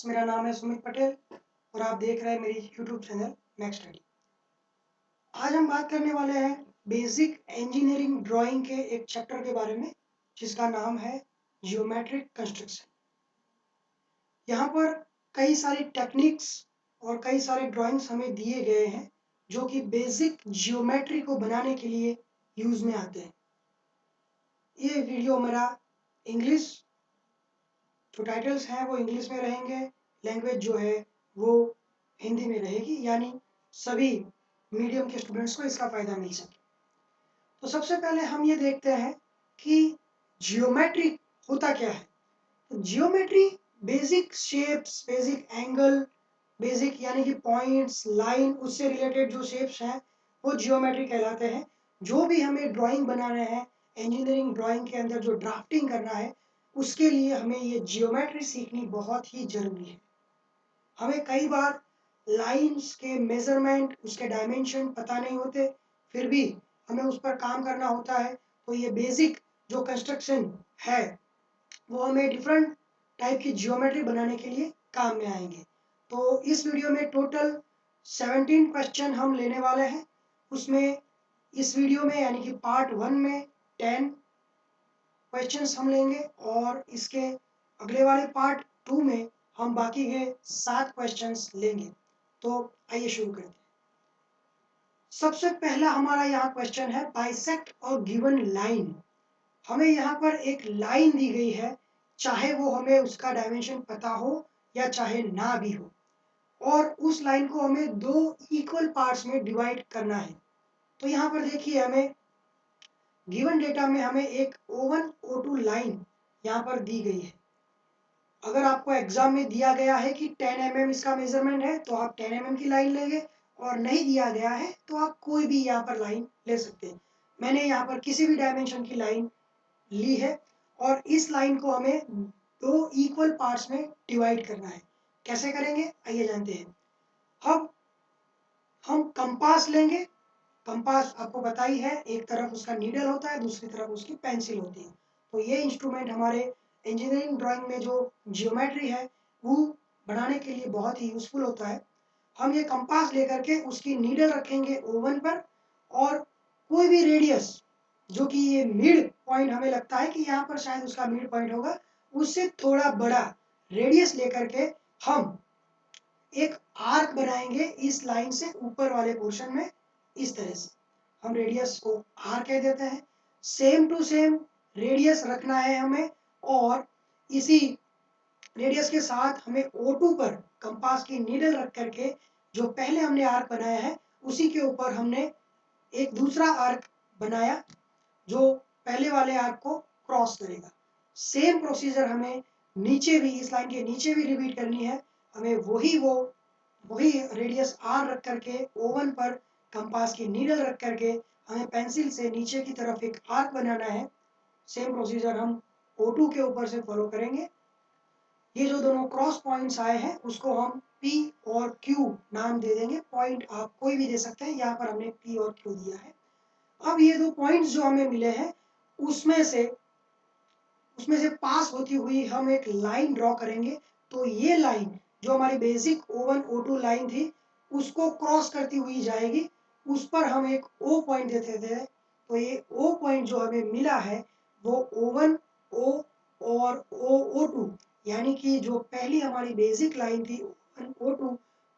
Friends, मेरा नाम है सुमित पटेल और आप देख रहे हैं मेरी यूट्यूब चैनल मैक्स स्टडी। आज हम बात करने वाले हैं बेसिक इंजीनियरिंग ड्राइंग के एक चैप्टर के बारे में जिसका नाम है जियोमेट्रिक कंस्ट्रक्शन। यहाँ पर कई सारी टेक्निक्स और कई सारे ड्राइंग्स हमें दिए गए हैं जो कि बेसिक जियोमेट्री को बनाने के लिए यूज में आते हैं। ये वीडियो मेरा इंग्लिश जो टाइटल्स हैं वो इंग्लिश में रहेंगे, लैंग्वेज जो है वो हिंदी में रहेगी, यानी सभी मीडियम के स्टूडेंट्स को इसका फ़ायदा मिल सके। तो सबसे पहले हम ये देखते हैं कि जियोमेट्री होता क्या है। तो geometry basic shapes, basic angle, basic यानी कि पॉइंट्स, लाइन, उससे रिलेटेड जो शेप्स हैं वो जियोमेट्री कहलाते हैं। जो भी हमें ड्राइंग बनाना है, इंजीनियरिंग ड्राइंग के अंदर जो ड्राफ्टिंग करना है, उसके लिए हमें ये जियोमेट्री सीखनी बहुत ही ज़रूरी है। हमें कई बार लाइंस के मेजरमेंट, उसके डायमेंशन पता नहीं होते, फिर भी हमें उस पर काम करना होता है। तो ये बेसिक जो कंस्ट्रक्शन है वो हमें डिफरेंट टाइप की जियोमेट्री बनाने के लिए काम में आएंगे। तो इस वीडियो में टोटल 17 क्वेश्चन हम लेने वाले हैं। उसमें इस वीडियो में यानी कि पार्ट 1 में 10 क्वेश्चंस हम लेंगे और इसके अगले वाले पार्ट 2 में हम बाकी के 7 क्वेश्चंस लेंगे। तो आइए शुरू करते हैं। सबसे पहला हमारा यहाँ क्वेश्चन है बाइसेक्ट और गिवन लाइन। हमें यहाँ पर एक लाइन दी गई है, चाहे वो हमें उसका डायमेंशन पता हो या चाहे ना भी हो, और उस लाइन को हमें दो इक्वल पार्ट्स में डिवाइड करना है। तो यहाँ पर देखिए, हमें गिवन डेटा में हमें एक O1 O2 लाइन यहाँ पर दी गई है। अगर आपको एग्जाम में दिया गया है कि 10 mm इसका मेजरमेंट है तो आप 10 mm की लाइन लेंगे, और नहीं दिया गया है तो आप कोई भी यहाँ पर लाइन ले सकते हैं। मैंने यहाँ पर किसी भी डायमेंशन की लाइन ली है और इस लाइन को हमें दो इक्वल पार्ट्स में डिवाइड करना है। कैसे करेंगे आइए जानते हैं। अब हम कंपास लेंगे। कंपास आपको पता ही है, एक तरफ उसका नीडल होता है, दूसरी तरफ उसकी पेंसिल होती है। तो ये इंस्ट्रूमेंट हमारे इंजीनियरिंग ड्राइंग में जो जियोमेट्री है वो बनाने के लिए बहुत ही यूजफुल होता है। हम ये कंपास लेकर के उसकी नीडल रखेंगे O1 पर, और कोई भी रेडियस जो कि ये मिड पॉइंट हमें लगता है कि यहाँ पर शायद उसका मिड पॉइंट होगा, उससे थोड़ा बड़ा रेडियस लेकर के हम एक आर्क बनाएंगे इस लाइन से ऊपर वाले पोर्शन में। इस तरह से हम रेडियस को आर कह देते हैं। सेम टू सेम रेडियस रखना है हमें, और इसी रेडियस के साथ हमें O2 पर कंपास की नीडल रख करके जो पहले हमने आर्क बनाया है उसी के ऊपर हमने एक दूसरा आर्क बनाया जो पहले वाले आर्क को क्रॉस करेगा। सेम प्रोसीजर हमें नीचे भी, इस लाइन के नीचे भी रिपीट करनी है। हमें वही रेडियस आर रख करके O1 पर कंपास की नीडल रख करके हमें पेंसिल से नीचे की तरफ एक आर्क बनाना है। सेम प्रोसीजर हम O2 के ऊपर से फॉलो करेंगे। ये जो दोनों क्रॉस पॉइंट्स आए हैं उसको हम P और Q नाम दे देंगे। पॉइंट आप कोई भी दे सकते हैं, यहाँ पर हमने P और Q दिया है। अब ये दो पॉइंट्स जो हमें मिले हैं उसमें से पास होती हुई हम एक लाइन ड्रॉ करेंगे। तो ये लाइन जो हमारी बेसिक O1 O2 लाइन थी उसको क्रॉस करती हुई जाएगी, उस पर हम एक O पॉइंट देते थे। तो ये O पॉइंट जो हमें मिला है वो O1 O और O2 यानी कि जो पहली हमारी बेसिक लाइन थी O1 O2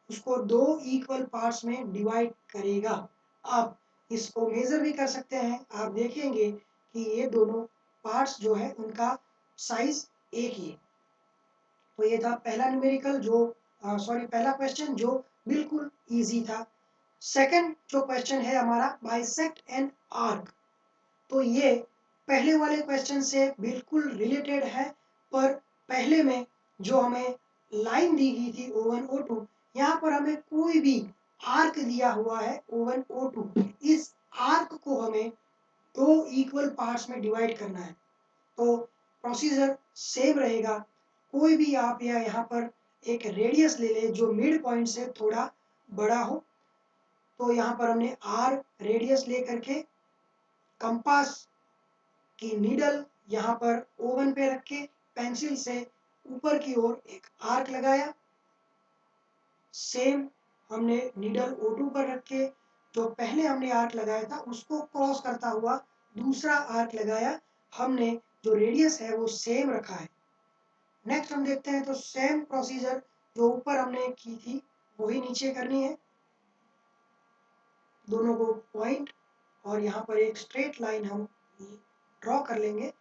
उसको दो इक्वल पार्ट्स में डिवाइड करेगा। आप इसको मेजर भी कर सकते हैं, आप देखेंगे कि ये दोनों पार्ट्स जो है उनका साइज एक ही है। तो ये था पहला न्यूमेरिकल जो पहला क्वेश्चन जो बिल्कुल इजी था। सेकंड जो क्वेश्चन है हमारा बाइसेक्ट एन आर्क। तो ये पहले वाले क्वेश्चन से बिल्कुल रिलेटेड है, पर पहले में जो हमें लाइन दी गई थी O1 O2, यहाँ पर हमें कोई भी आर्क दिया हुआ है O1 O2। इस आर्क को हमें दो इक्वल पार्ट्स में डिवाइड करना है। तो प्रोसीजर सेम रहेगा। कोई भी आप यहाँ पर एक रेडियस ले ले जो मिड पॉइंट से थोड़ा बड़ा हो। तो यहाँ पर हमने R रेडियस ले करके कंपास की नीडल यहाँ पर O1 पे रख के पेंसिल से ऊपर की ओर एक आर्क लगाया। सेम हमने नीडल O2 पर रख के जो पहले हमने आर्क लगाया था उसको क्रॉस करता हुआ दूसरा आर्क लगाया। हमने जो रेडियस है वो सेम रखा है। नेक्स्ट हम देखते हैं तो सेम प्रोसीजर जो ऊपर हमने की थी वही नीचे करनी है। दोनों को पॉइंट और यहाँ पर एक स्ट्रेट लाइन हम ड्रॉ कर लेंगे।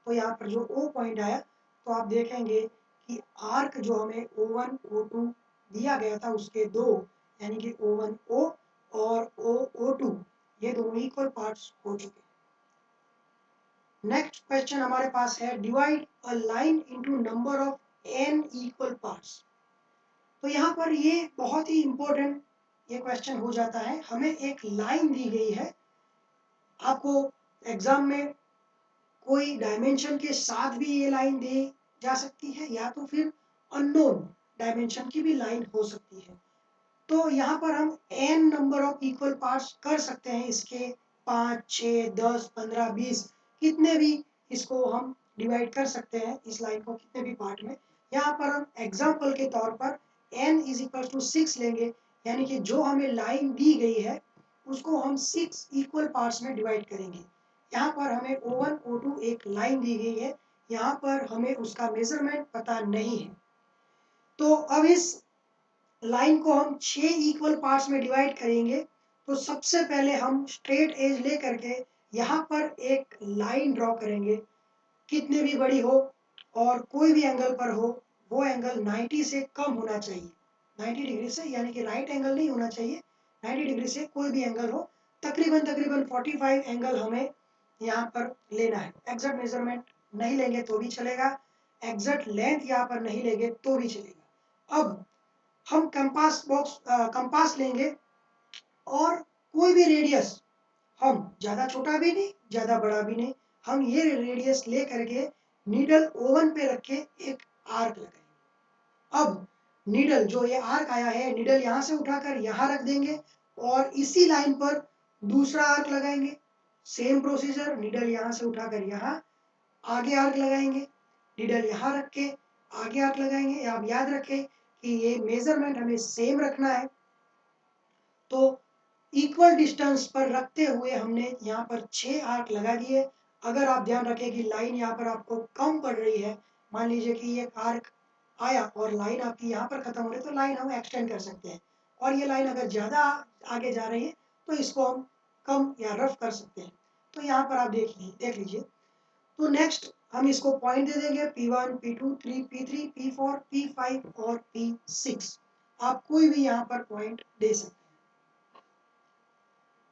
तो यहाँ पर जो O पॉइंट आया तो आप देखेंगे कि आर्क जो हमें O1 O2 दिया गया था उसके दो यानी कि O1 O और O2 ये दोनों इक्वल पार्ट्स हो चुके हैं। नेक्स्ट क्वेश्चन हमारे पास है divide a line into number of n equal parts. तो यहाँ पर ये बहुत ही इंपॉर्टेंट ये क्वेश्चन हो जाता है। हमें एक लाइन दी गई है, आपको एग्जाम में कोई डायमेंशन के साथ भी ये लाइन दी जा सकती है या तो फिर अननोन डायमेंशन की भी लाइन हो सकती है। तो यहाँ पर हम n number of equal parts कर सकते हैं। इसके 5, 6, 10, 15, 20 कितने भी इसको हम डिवाइड कर सकते हैं इस लाइन को कितने भी पार्ट में। यहाँ पर हम एग्जाम्पल के तौर पर n इज इक्वल टू 6 लेंगे, यानी कि जो हमें लाइन दी गई है उसको हम 6 इक्वल पार्ट्स में डिवाइड करेंगे। यहाँ पर हमें O1 O2 एक लाइन दी गई है, यहाँ पर हमें उसका मेजरमेंट पता नहीं है। तो अब इस लाइन को हम 6 इक्वल पार्ट्स में डिवाइड करेंगे। तो सबसे पहले हम स्ट्रेट एज ले करके यहाँ पर एक लाइन ड्रॉ करेंगे, कितनी भी बड़ी हो और कोई भी एंगल पर हो, वो एंगल 90 से कम होना चाहिए। 90 डिग्री से, यानी कि राइट एंगल नहीं होना चाहिए, 90 डिग्री से कोई भी एंगल हो। तकरीबन 45 एंगल हमें यहाँ पर लेना है। एग्जैक्ट मेजरमेंट नहीं लेंगे तो भी चलेगा, एग्जैक्ट लेंथ यहाँ पर नहीं लेंगे तो भी चलेगा। अब हम कंपास लेंगे और कोई भी रेडियस, हम ज़्यादा छोटा भी नहीं ज़्यादा बड़ा भी नहीं, हम ये रेडियस ले करके नीडल O1 पे रख के एक आर्क लगाएंगे। अब नीडल जो ये आर्क आया है, नीडल यहाँ से उठाकर यहाँ रख देंगे और इसी लाइन पर दूसरा आर्क लगाएंगे। सेम प्रोसीजर, नीडल यहाँ से उठाकर यहाँ आगे आर्क लगाएंगे, नीडल यहाँ रख के आगे आर्क लगाएंगे। आप याद रखें कि ये मेजरमेंट हमें सेम रखना है। तो इक्वल डिस्टेंस पर रखते हुए हमने यहाँ पर 6 आर्क लगा दिए। अगर आप ध्यान रखें कि लाइन यहाँ पर आपको कम पड़ रही है, मान लीजिए कि ये आर्क आया और लाइन आपकी यहाँ पर खत्म हो रही है, तो लाइन हम एक्सटेंड कर सकते हैं। और ये लाइन अगर ज़्यादा आगे जा रही है तो इसको हम कम या रफ कर सकते हैं। तो यहाँ पर आप देख लीजिए। तो नेक्स्ट हम इसको पॉइंट दे देंगे P1, P2, P3, P4, P5 और P6। आप कोई भी यहाँ पर पॉइंट दे सकते हैं।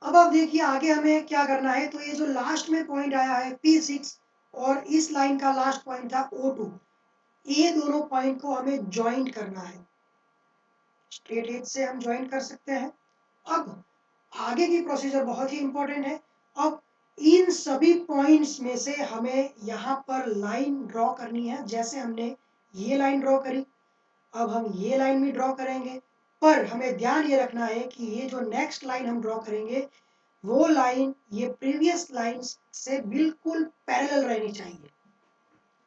अब आप देखिए आगे हमें क्या करना है। तो ये जो लास्ट में पॉइंट आया है P6 और इस लाइन का लास्ट पॉइंट था O2, ये दोनों पॉइंट को हमें ज्वाइंट करना है। स्ट्रेट एज से हम ज्वाइंट कर सकते हैं। अब आगे की प्रोसीजर बहुत ही इंपॉर्टेंट है। अब इन सभी पॉइंट्स में से हमें यहाँ पर लाइन ड्रॉ करनी है। जैसे हमने ये लाइन ड्रॉ करी, अब हम ये लाइन भी ड्रॉ करेंगे। पर हमें ध्यान ये रखना है कि ये जो नेक्स्ट लाइन हम ड्रॉ करेंगे वो लाइन ये प्रीवियस लाइन से बिल्कुल पैरेलल रहनी चाहिए,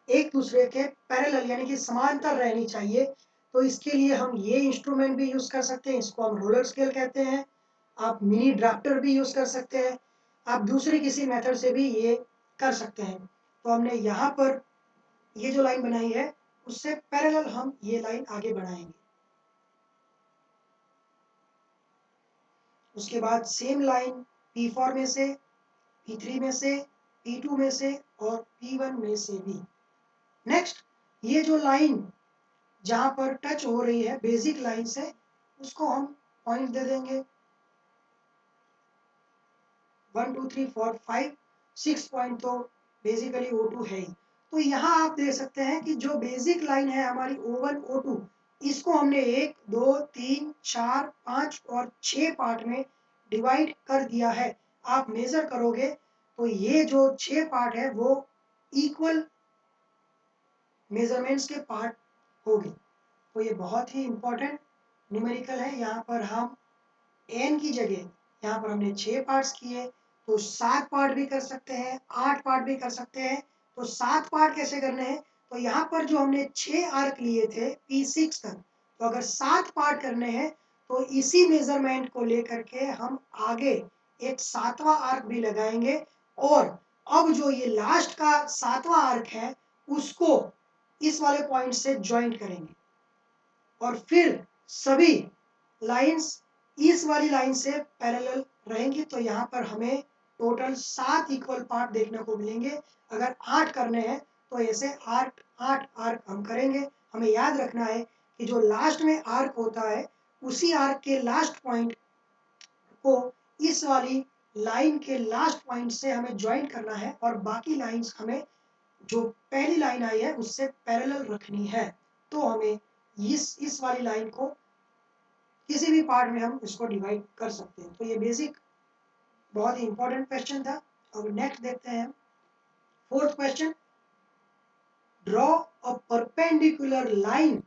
एक दूसरे के पैरेलल यानी कि समांतर रहनी चाहिए। तो इसके लिए हम ये इंस्ट्रूमेंट भी यूज कर सकते हैं, इसको हम रोलर स्केल कहते हैं। आप मिनी ड्राफ्टर भी यूज कर सकते हैं, आप दूसरी किसी मेथड से भी ये कर सकते हैं। तो हमने यहाँ पर ये जो लाइन बनाई है उससे पैरेलल हम ये लाइन आगे बढ़ाएंगे। उसके बाद सेम लाइन P4 में से, P3 में से, P2 में से और P1 में से भी। नेक्स्ट ये जो लाइन जहां पर टच हो रही है बेसिक लाइन से, उसको हम पॉइंट दे देंगे 1 2 3 4 5 6 पॉइंट। तो बेसिकली O2 है ही। तो यहाँ आप देख सकते हैं कि जो बेसिक लाइन है हमारी O1 O2, इसको हमने 1 2 3 4 5 और 6 पार्ट में डिवाइड कर दिया है। आप मेजर करोगे तो ये जो 6 पार्ट है वो इक्वल मेजरमेंट्स के पार्ट होगी। तो ये बहुत ही इंपॉर्टेंट न्यूमेरिकल है। यहाँ पर हम n की जगह यहाँ पर हमने 6 पार्ट्स किए, तो 7 पार्ट भी कर सकते हैं, 8 पार्ट भी कर सकते हैं। तो 7 पार्ट कैसे करने हैं, तो यहाँ पर जो हमने 6 आर्क लिए थे P6 तक, तो अगर 7 पार्ट करने हैं तो इसी मेजरमेंट को लेकर के हम आगे एक 7वां आर्क भी लगाएंगे और अब जो ये लास्ट का 7वां आर्क है उसको इस वाले पॉइंट से ज्वाइंट करेंगे और फिर सभी लाइंस इस वाली लाइन से पैरेलल रहेंगी। तो यहाँ पर हमें टोटल 7 इक्वल पार्ट देखने को मिलेंगे। अगर 8 करने हैं तो ऐसे 8 आर्क हम करेंगे। हमें याद रखना है कि जो लास्ट में आर्क होता है उसी आर्क के लास्ट पॉइंट को इस वाली लाइन के लास्ट पॉइंट से हमें ज्वाइन करना है और बाकी लाइंस हमें जो पहली लाइन आई है उससे पैरेलल रखनी है। तो हमें इस वाली लाइन को किसी भी पार्ट में हम इसको डिवाइड कर सकते हैं। तो ये बेसिक बहुत ही इंपॉर्टेंट क्वेश्चन था। अब नेक्स्ट देखते हैं fourth question, draw a perpendicular line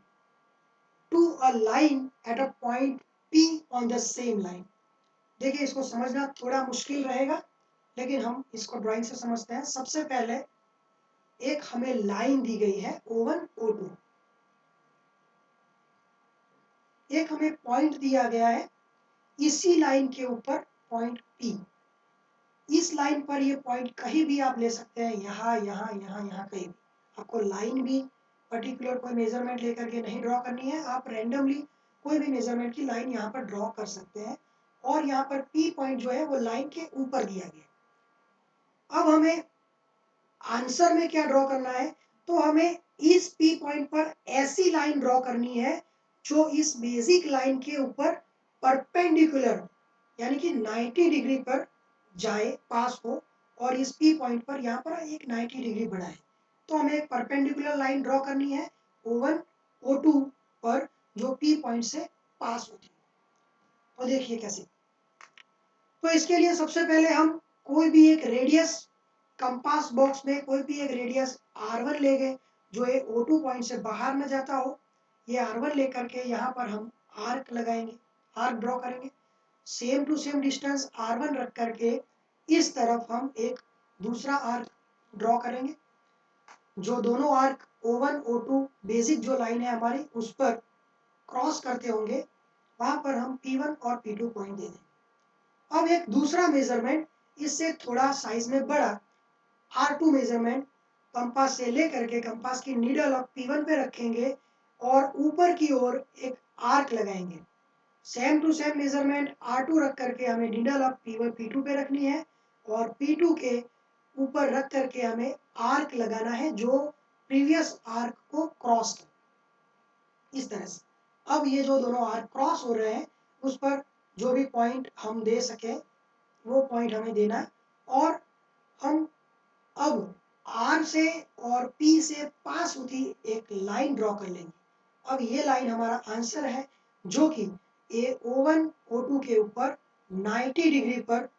to a line at a point P on the same line. देखिए इसको समझना थोड़ा मुश्किल रहेगा लेकिन हम इसको ड्राइंग से समझते हैं। सबसे पहले एक हमें लाइन दी गई है O1 O2, एक हमें पॉइंट दिया गया है इसी लाइन के ऊपर पॉइंट P। इस लाइन पर ये पॉइंट कहीं भी आप ले सकते हैं, यहाँ यहाँ यहाँ यहाँ कहीं भी। आपको लाइन भी पर्टिकुलर कोई मेजरमेंट लेकर के नहीं ड्रॉ करनी है, आप रैंडमली कोई भी मेजरमेंट की लाइन यहाँ पर ड्रॉ कर सकते हैं और यहाँ पर P पॉइंट जो है वो लाइन के ऊपर दिया गया। अब हमें आंसर में क्या ड्रॉ करना है, तो हमें इस P पॉइंट पर ऐसी लाइन ड्रॉ करनी है जो इस बेसिक लाइन के ऊपर परपेंडिकुलर यानी कि 90 डिग्री पर जाए, पास हो और इस P पॉइंट पर यहाँ पर एक 90 डिग्री बढ़ाए। तो हमें एक परपेंडिकुलर लाइन ड्रॉ करनी है O1 O2 पर जो P पॉइंट से पास होती है। तो देखिए कैसे। तो इसके लिए सबसे पहले हम कोई भी एक रेडियस कंपास बॉक्स में कोई भी एक रेडियस R1 ले गए जो ये O2 पॉइंट से बाहर न जाता हो। ये R1 लेकर के यहाँ पर हम आर्क लगाएंगे, आर्क ड्रॉ करेंगे। Same to same distance R1 रख करके इस तरफ हम एक दूसरा आर्क ड्रॉ करेंगे। जो दोनों आर्क O1 O2 बेसिक जो लाइन है हमारी उस पर क्रॉस करते होंगे वहां पर हम P1 और P2 पॉइंट दे देंगे। अब एक दूसरा मेजरमेंट इससे थोड़ा साइज में बड़ा R2 मेजरमेंट कंपास से लेकर के कंपास की नीडल अब P1 पे रखेंगे और ऊपर की ओर एक आर्क लगाएंगे। Same to same measurement R2 रख करके हमें नीडल अब P1 P2 पे रखनी है और P2 के ऊपर रख करके हमें आर्क लगाना है जो प्रीवियस आर्क को क्रॉस करे, इस तरह से। अब ये जो दोनों आर्क क्रॉस हो रहे हैं उस पर जो भी पॉइंट हम दे सके वो पॉइंट हमें देना है और हम अब R से और P से पास होती एक लाइन ड्रॉ कर लेंगे। अब ये लाइन हमारा आंसर है जो कि ये O1 O2 के ऊपर 90 डिग्री पर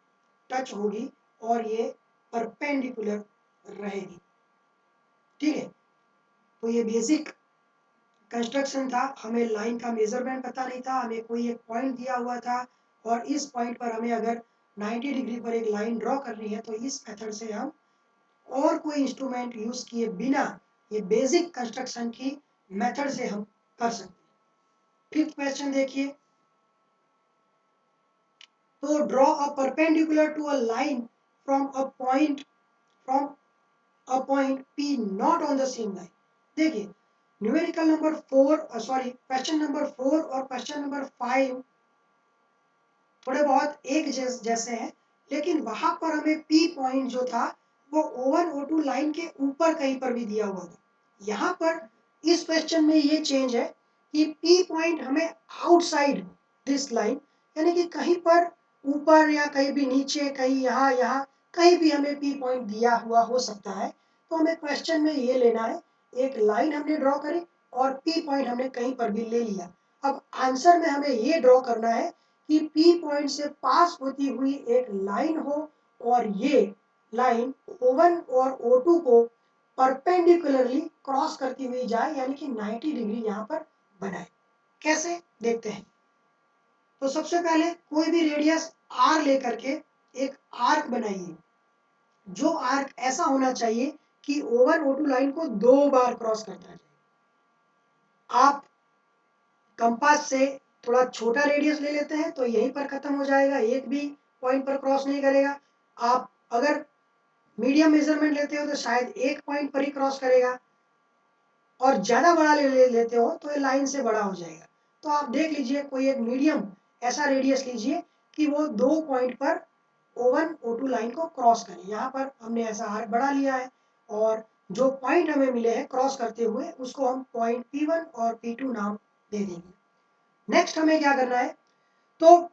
टच होगी और ये परपेंडिकुलर रहेगी। ठीक है, तो ये बेसिक कंस्ट्रक्शन था। हमें लाइन का मेजरमेंट पता नहीं था, हमें कोई एक पॉइंट दिया हुआ था और इस पॉइंट पर हमें अगर 90 डिग्री पर एक लाइन ड्रॉ करनी है तो इस मेथड से हम और कोई इंस्ट्रूमेंट यूज किए बिना ये बेसिक कंस्ट्रक्शन की मेथड से हम कर सकते हैं। फिफ्थ क्वेश्चन देखिए, तो draw a perpendicular to a line from a point P not on the same line। देखिए numerical number 4 sorry question number 4 और क्वेश्चन नंबर 5 थोड़े बहुत एक जैसे हैं लेकिन वहां पर हमें P पॉइंट जो था वो O1 O2 लाइन के ऊपर कहीं पर भी दिया हुआ था। यहाँ पर इस क्वेश्चन में ये चेंज है कि P पॉइंट हमें आउटसाइड दिस लाइन यानी कि कहीं पर ऊपर या कहीं भी नीचे, कहीं यहाँ यहाँ कहीं भी हमें P पॉइंट दिया हुआ हो सकता है। तो हमें क्वेश्चन में ये लेना है, एक लाइन हमने ड्रॉ करी और P पॉइंट हमने कहीं पर भी ले लिया। अब आंसर में हमें ये ड्रॉ करना है कि P पॉइंट से पास होती हुई एक लाइन हो और ये लाइन O1 और O2 को परपेंडिकुलरली क्रॉस करती हुई जाए यानी कि 90 डिग्री यहाँ पर बनाए। कैसे देखते हैं। तो सबसे पहले कोई भी रेडियस R लेकर के एक आर्क बनाइए। जो आर्क ऐसा होना चाहिए कि O1 O2 लाइन को 2 बार क्रॉस करता है। आप कंपास से थोड़ा छोटा रेडियस ले लेते हैं तो यहीं पर खत्म हो जाएगा, एक भी पॉइंट पर क्रॉस नहीं करेगा। आप अगर मीडियम मेजरमेंट लेते हो तो शायद एक पॉइंट पर ही क्रॉस करेगा, और ज़्यादा बड़ा लेते हो तो ये लाइन से बड़ा हो जाएगा। तो आप देख लीजिए कोई एक मीडियम ऐसा रेडियस लीजिए कि वो 2 पॉइंट पर O1 O2 लाइन को क्रॉस करे। यहाँ पर हमने ऐसा आर्क बड़ा लिया है और जो पॉइंट हमें मिले हैं क्रॉस करते हुए उसको हम पॉइंट P1 और P2 नाम दे देंगे। नेक्स्ट हमें क्या करना है, तो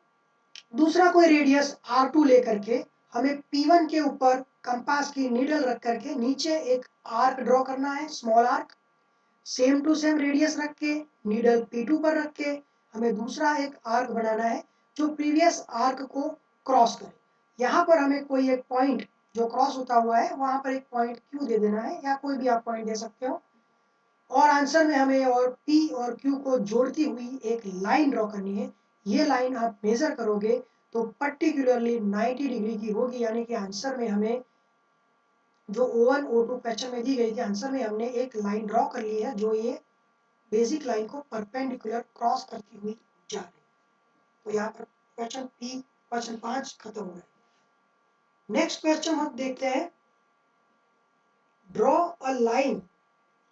दूसरा कोई रेडियस R2 लेकर के हमें P1 के ऊपर कंपास की नीडल रख करके नीचे एक आर्क ड्रॉ करना है, small arc. Same to same radius रख के नीडल P2 पर रख के हमें दूसरा एक आर्क बनाना है जो प्रीवियस आर्क को क्रॉस करे। यहाँ पर हमें कोई एक पॉइंट जो क्रॉस होता हुआ है वहां पर एक पॉइंट Q दे देना है, या कोई भी आप पॉइंट दे सकते हो। और आंसर में हमें और P और Q को जोड़ती हुई एक लाइन ड्रॉ करनी है। ये लाइन आप मेजर करोगे तो पर्टिकुलरली 90 डिग्री की होगी, यानी कि आंसर में हमें जो O1 O2 क्वेश्चन में दी गई थी आंसर में हमने एक लाइन ड्रॉ कर ली है जो ये बेसिक लाइन को परपेंडिकुलर क्रॉस करती हुई जा रही है। तो यहाँ पर क्वेश्चन 5 खत्म हो गया। नेक्स्ट क्वेश्चन हम देखते हैं, draw a line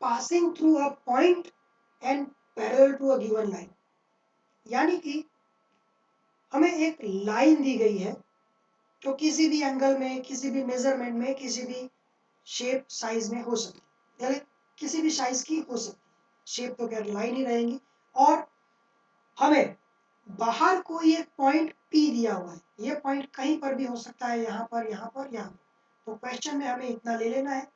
passing through a point and parallel to a given line. यानी कि हमें एक लाइन दी गई है जो किसी भी एंगल में, किसी भी मेजरमेंट में, किसी भी शेप साइज में हो सकती है, यानी किसी भी साइज की हो सकती है। शेप तो क्या लाइन ही रहेंगी। और हमें बाहर कोई एक पॉइंट P दिया हुआ है, ये पॉइंट कहीं पर भी हो सकता है, यहाँ पर, यहाँ पर, यहाँ पर। तो क्वेश्चन में हमें इतना ले लेना है।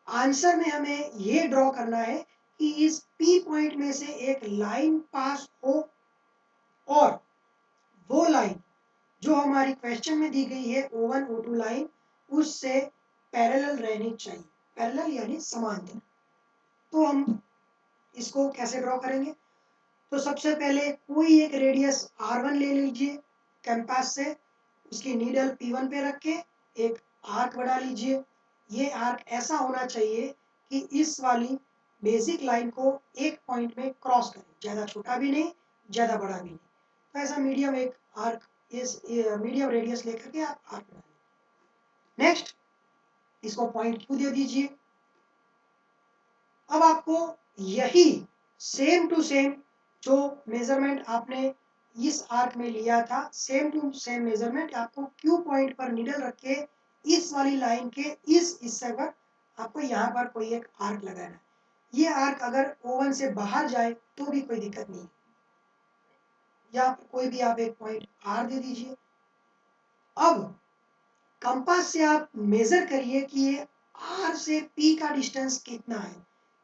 आंसर में हमें ये ड्रॉ करना है कि इस P पॉइंट में से एक लाइन पास हो और वो लाइन जो हमारी क्वेश्चन में दी गई है O1 O2 लाइन उससे पैरेलल रहनी चाहिए। पैरेलल यानी समांतर। तो हम इसको कैसे ड्रॉ करेंगे, तो सबसे पहले कोई एक रेडियस R1 ले लीजिए कैंपास से, उसकी नीडल P1 पे रख के एक आर्क बना लीजिए। ये आर्क ऐसा होना चाहिए कि इस वाली बेसिक लाइन को एक पॉइंट में क्रॉस करे, ज़्यादा छोटा भी नहीं, ज़्यादा बड़ा भी नहीं। तो ऐसा मीडियम एक आर्क, इस मीडियम रेडियस लेकर के आप आर्क बना लीजिए। नेक्स्ट इसको पॉइंट Q दे दीजिए। अब आपको यही सेम टू सेम जो मेजरमेंट आपने इस आर्क में लिया था, सेम टू सेम मेजरमेंट आपको Q पॉइंट पर नीडल रख के इस वाली लाइन के इस हिस्से पर आपको यहाँ पर कोई एक आर्क लगाना है। ये आर्क अगर O1 से बाहर जाए तो भी कोई दिक्कत नहीं, या कोई भी आप एक पॉइंट R दे दीजिए। अब कंपास से आप मेजर करिए कि ये R से P का डिस्टेंस कितना है,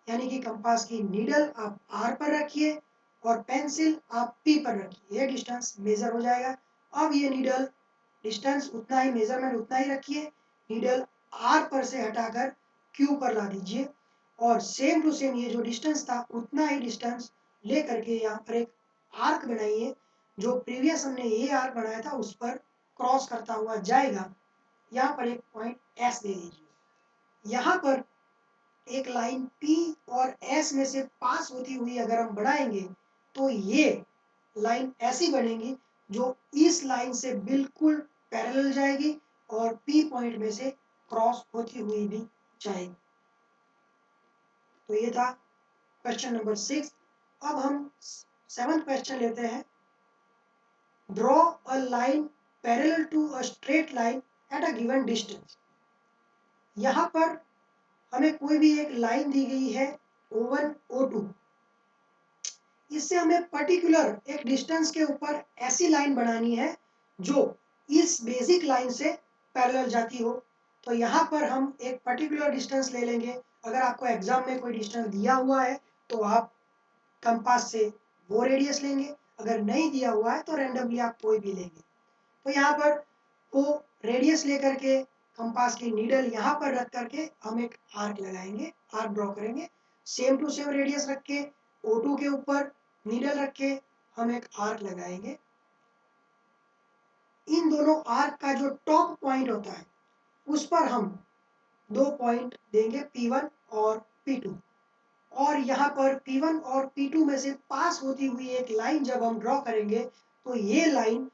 यानी कि कंपास की नीडल आप R पर रखिए और पेंसिल आप P पर रखिए, ये डिस्टेंस मेजर हो जाएगा। अब ये नीडल डिस्टेंस उतना ही, मेजरमेंट उतना ही रखिए, नीडल R पर से हटाकर Q पर ला दीजिए और सेम टू सेम ये जो डिस्टेंस था उतना ही डिस्टेंस ले करके यहाँ पर एक आर्क बनाइए। जो प्रीवियस हमने ये आर्क बनाया था उस पर क्रॉस करता हुआ जाएगा। यहाँ पर एक पॉइंट S दे दीजिए। यहाँ पर एक लाइन P और S में से पास होती हुई अगर हम बढ़ाएंगे तो ये लाइन ऐसी बनेगी जो इस लाइन से बिल्कुल पैरेलल जाएगी और P पॉइंट में से क्रॉस होती हुई भी जाएगी। तो ये था क्वेश्चन नंबर 6। अब हम 7th क्वेश्चन लेते हैं, draw a line parallel to a straight line at a given distance. यहाँ पर हमें कोई भी एक लाइन दी गई है O1 O2, इससे हमें पर्टिकुलर एक डिस्टेंस के ऊपर ऐसी लाइन बनानी है जो इस बेसिक लाइन से पैरेलल जाती हो। तो यहाँ पर हम एक पर्टिकुलर डिस्टेंस ले लेंगे। अगर आपको एग्जाम में कोई डिस्टेंस दिया हुआ है तो आप कंपास से वो रेडियस लेंगे, अगर नहीं दिया हुआ है तो रैंडमली आप कोई भी लेंगे। तो यहाँ पर वो रेडियस लेकर के कंपास की नीडल यहाँ पर रख करके हम एक आर्क लगाएंगे, आर्क ड्रॉ करेंगे। सेम टू सेम रेडियस रख के O2 के ऊपर नीडल रख के हम एक आर्क लगाएंगे। इन दोनों आर्क का जो टॉप पॉइंट होता है उस पर हम 2 पॉइंट देंगे P1 और P2 और यहाँ पर P1 और P2 में से पास होती हुई एक लाइन जब हम ड्रॉ करेंगे तो ये लाइन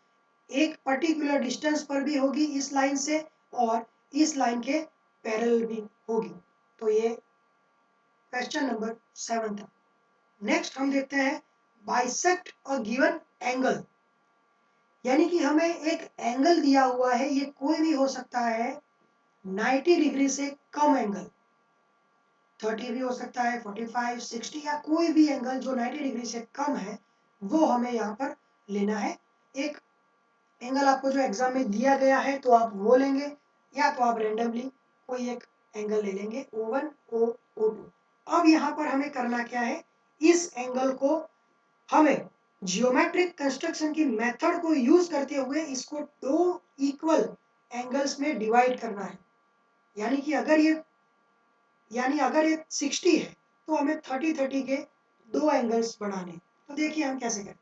एक पर्टिकुलर डिस्टेंस पर भी होगी इस लाइन से और इस लाइन के पैरेलल भी होगी। तो ये क्वेश्चन नंबर 7 था। नेक्स्ट हम देखते हैं बाइसेक्ट अ गिवन एंगल, यानी कि हमें एक एंगल दिया हुआ है, ये कोई भी हो सकता है 90 डिग्री से कम एंगल, 30 भी हो सकता है, 45, 60 या कोई भी एंगल जो 90 डिग्री से कम है वो हमें यहाँ पर लेना है। एक एंगल आपको जो एग्जाम में दिया गया है तो आप वो लेंगे या तो आप रेंडमली कोई एक एंगल ले लेंगे O1 O2। अब यहाँ पर हमें करना क्या है, इस एंगल को हमें जियोमेट्रिक कंस्ट्रक्शन की मेथड को यूज करते हुए इसको दो इक्वल एंगल्स में डिवाइड करना है। यानी कि अगर ये 60 है तो हमें 30-30 के दो एंगल्स बनाने। तो देखिए हम कैसे करते हैं।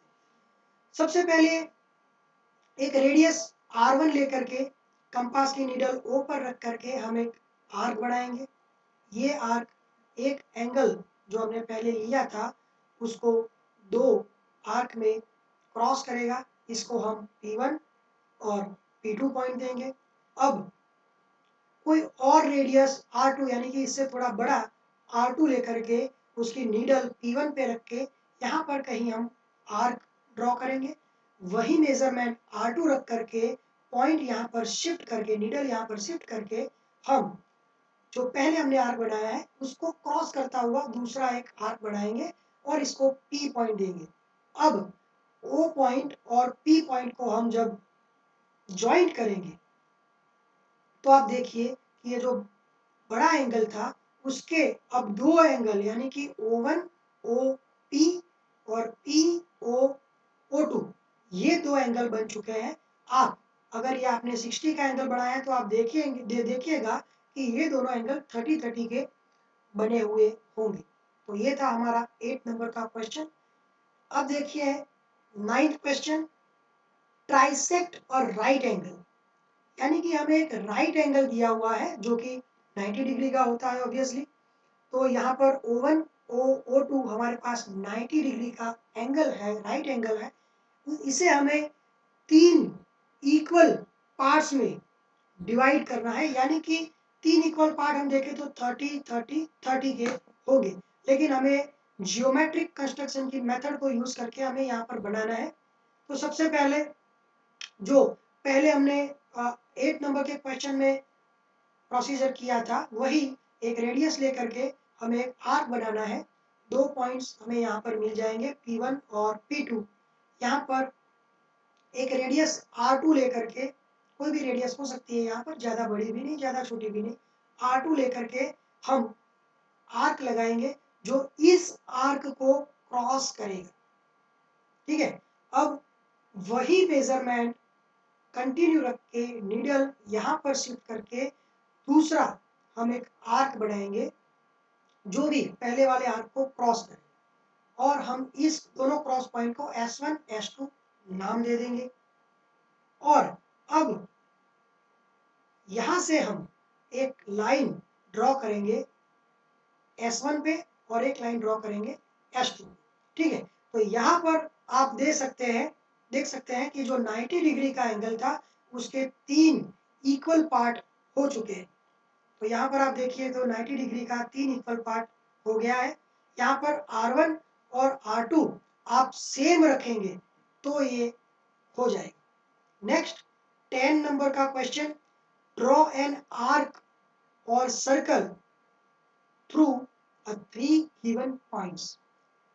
सबसे पहले एक रेडियस R1 लेकर के कंपास की नीडल O पर रख करके हम एक आर्क बनाएंगे। ये आर्क एक एंगल जो हमने पहले लिया था उसको दो आर्क में क्रॉस करेगा, इसको हम P1 और P2 पॉइंट देंगे। अब कोई और रेडियस R2 यानी कि इससे थोड़ा बड़ा R2 लेकर के उसकी नीडल P1 पे रख के यहाँ पर कहीं हम आर्क ड्रॉ करेंगे। वही मेजरमेंट R2 रख करके पॉइंट यहाँ पर शिफ्ट करके नीडल यहाँ पर शिफ्ट करके हम जो पहले हमने आर्क बनाया है उसको क्रॉस करता हुआ दूसरा एक आर्क बनाएंगे और इसको P पॉइंट देंगे। अब O पॉइंट और P पॉइंट को हम जब ज्वाइंट करेंगे तो आप देखिए कि ये जो बड़ा एंगल था उसके अब दो एंगल यानी कि O1 OP और PO O2 ये दो एंगल बन चुके हैं। आप अगर ये आपने 60 का एंगल बनाया है तो आप देखिएगा कि ये दोनों एंगल 30-30 के बने हुए होंगे। तो ये था हमारा 8 नंबर का क्वेश्चन। अब देखिए 9th क्वेश्चन, ट्राइसेक्ट और राइट एंगल, यानी कि हमें एक राइट एंगल दिया हुआ है जो कि 90 डिग्री का होता है ऑब्वियसली। तो यहाँ पर O1 O2 हमारे पास 90 डिग्री का एंगल है, राइट एंगल है। इसे हमें तीन इक्वल पार्ट्स में डिवाइड करना है, यानी कि तीन इक्वल पार्ट हम देखें तो 30-30-30 के होंगे, लेकिन हमें जियोमेट्रिक कंस्ट्रक्शन की मेथड को यूज करके हमें यहाँ पर बनाना है। तो सबसे पहले जो पहले हमने 8 नंबर के क्वेश्चन में प्रोसीजर किया था वही एक रेडियस लेकर के हमें एक आर्क बनाना है। दो पॉइंट्स हमें यहाँ पर मिल जाएंगे P1 और P2। यहाँ पर एक रेडियस R2 लेकर के, कोई भी रेडियस हो सकती है यहाँ पर, ज़्यादा बड़ी भी नहीं ज़्यादा छोटी भी नहीं, R2 लेकर के हम आर्क लगाएंगे जो इस आर्क को क्रॉस करेगा। ठीक है, अब वही मेजरमेंट कंटिन्यू रख के नीडल यहाँ पर शिफ्ट करके दूसरा हम एक आर्क बनाएंगे जो भी पहले वाले आर्क को क्रॉस करे और हम इस दोनों क्रॉस पॉइंट को S1 S2 नाम दे देंगे। और अब यहां से हम एक लाइन ड्रॉ करेंगे S1 पे और एक लाइन ड्रॉ करेंगे S2। ठीक है, तो यहाँ पर आप देख सकते हैं कि जो 90 डिग्री का एंगल था उसके तीन इक्वल पार्ट हो चुके हैं। तो यहाँ पर आप देखिए तो 90 डिग्री का तीन इक्वल पार्ट हो गया है। यहाँ पर R1 और R2 आप सेम रखेंगे तो ये हो जाएगा। नेक्स्ट 10 नंबर का क्वेश्चन, ड्रॉ एन आर्क और circle through three given points.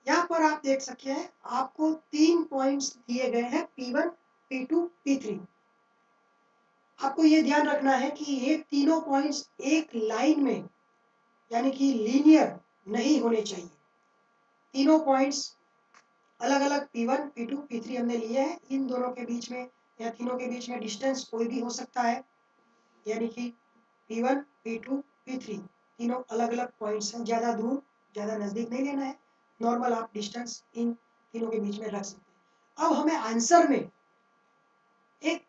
यहाँ पर आप देख सकते हैं आपको तीन पॉइंट्स दिए गए हैं P1 P2 P3। आपको ये ध्यान रखना है कि ये तीनों पॉइंट्स एक लाइन में यानी कि लीनियर नहीं होने चाहिए। तीनों पॉइंट्स अलग अलग P1 P2 P3 हमने लिए हैं, इन दोनों के बीच में या तीनों के बीच में डिस्टेंस कोई भी हो सकता है, यानी कि P1 P2 P3 तीनों अलग अलग पॉइंट्स हैं, ज़्यादा दूर ज़्यादा नज़दीक नहीं लेना है, नॉर्मल आप डिस्टेंस इन तीनों के बीच में रख सकते हैं। अब हमें आंसर में एक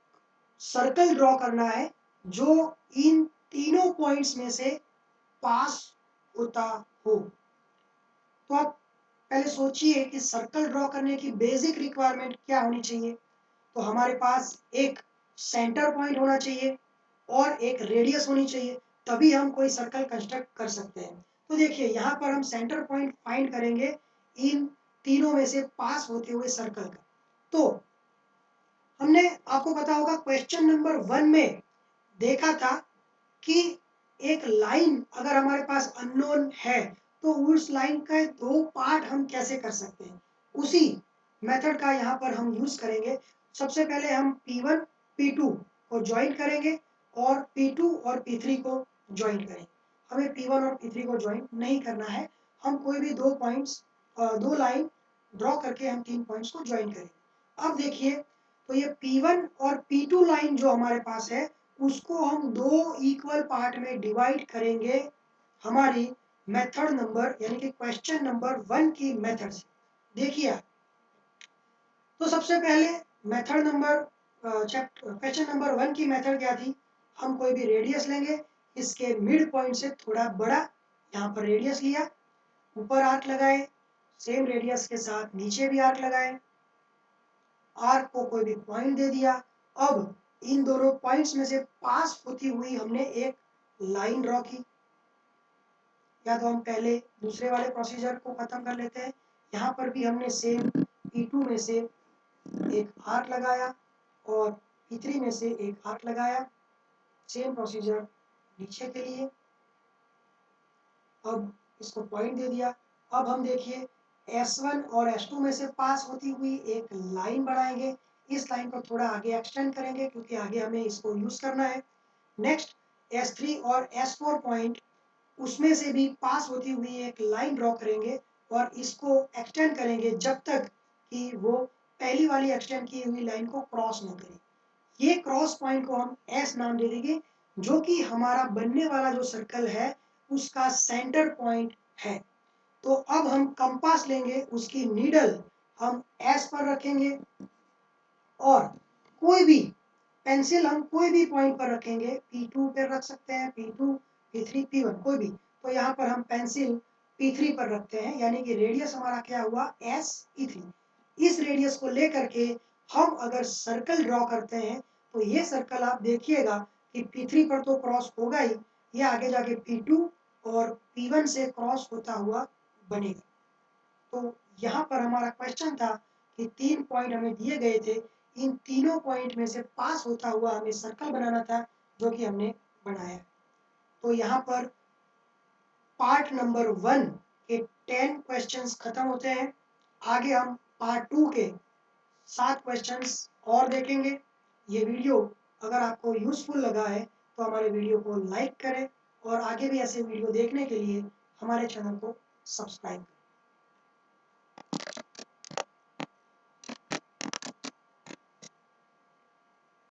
सर्कल ड्रॉ करना है जो इन तीनों पॉइंट्स में से पास होता हो। तो आप पहले सोचिए कि सर्कल ड्रॉ करने की बेसिक रिक्वायरमेंट क्या होनी चाहिए। तो हमारे पास एक सेंटर पॉइंट होना चाहिए और एक रेडियस होनी चाहिए, तभी हम कोई सर्कल कंस्ट्रक्ट कर सकते हैं। तो देखिए यहाँ पर हम सेंटर पॉइंट फाइंड करेंगे इन तीनों में से पास होते हुए सर्कल का। तो हमने, आपको पता होगा, क्वेश्चन नंबर 1 में देखा था कि एक लाइन अगर हमारे पास अननोन है तो उस लाइन का 2 पार्ट हम कैसे कर सकते हैं, उसी मेथड का यहाँ पर हम यूज करेंगे। सबसे पहले हम P1 P2 को ज्वाइन करेंगे और P2 और P3 को ज्वाइन करेंगे। हमें P1 और P3 को ज्वाइन नहीं करना है, हम कोई भी 2 पॉइंट्स, 2 लाइन ड्रॉ करके हम 3 पॉइंट्स को ज्वाइन करेंगे। अब देखिए, तो ये P1 और P2 लाइन जो हमारे पास है उसको हम 2 इक्वल पार्ट में डिवाइड करेंगे हमारी मेथड नंबर, यानी कि क्वेश्चन नंबर 1 की मेथड से। देखिए, तो सबसे पहले मेथड नंबर क्वेश्चन नंबर 1 की मेथड क्या थी, हम कोई भी रेडियस लेंगे, इसके मिड पॉइंट से थोड़ा बड़ा यहाँ पर रेडियस लिया, ऊपर आर्क लगाए, सेम रेडियस के साथ नीचे भी आर्क लगाए, आर्क को कोई भी पॉइंट दे दिया। अब इन दोनों पॉइंट्स में से पास होती हुई हमने एक लाइन ड्रॉ की। या तो हम पहले दूसरे वाले प्रोसीजर को खत्म कर लेते हैं। यहाँ पर भी हमने सेम P2 में से एक आर्क लगाया और P3 में से एक आर्क लगाया, सेम प्रोसीजर नीचे के लिए। अब इसको पॉइंट दे दिया। अब हम देखिए S1 और S2 में से पास होती हुई एक लाइन बनाएंगे, इस लाइन को थोड़ा आगे एक्सटेंड करेंगे क्योंकि आगे हमें इसको यूज करना है। नेक्स्ट S3 और S4 पॉइंट, उसमें से भी पास होती हुई एक लाइन ड्रॉ करेंगे और इसको एक्सटेंड करेंगे जब तक कि वो पहली वाली एक्सटेंड की हुई लाइन को क्रॉस न करे। ये क्रॉस पॉइंट को हम S नाम दे देंगे, जो कि हमारा बनने वाला जो सर्कल है उसका सेंटर पॉइंट है। तो अब हम कंपास लेंगे, उसकी नीडल हम S पर रखेंगे और कोई भी पेंसिल हम कोई भी पॉइंट पर रखेंगे, P2 पर रख सकते हैं, P2, P3, P1 कोई भी। तो यहाँ पर हम पेंसिल P3 पर रखते हैं, यानी कि रेडियस हमारा क्या हुआ, S P3। इस रेडियस को लेकर के हम अगर सर्कल ड्रॉ करते हैं तो ये सर्कल आप देखिएगा कि P3 पर तो क्रॉस होगा ही, ये आगे जाके P2 और P1 से क्रॉस होता हुआ बनेगा। तो यहाँ पर हमारा क्वेश्चन था कि 3 पॉइंट हमें दिए गए थे, इन तीनों पॉइंट में से पास होता हुआ हमें सर्कल बनाना था, जो कि हमने बनाया। तो यहाँ पर पार्ट नंबर 1 के 10 क्वेश्चंस खत्म होते हैं। आगे हम पार्ट 2 के 7 क्वेश्चंस और देखेंगे। ये वीडियो अगर आपको यूजफुल लगा है तो हमारे वीडियो को लाइक करें और आगे भी ऐसे वीडियो देखने के लिए हमारे चैनल को सब्सक्राइब करें।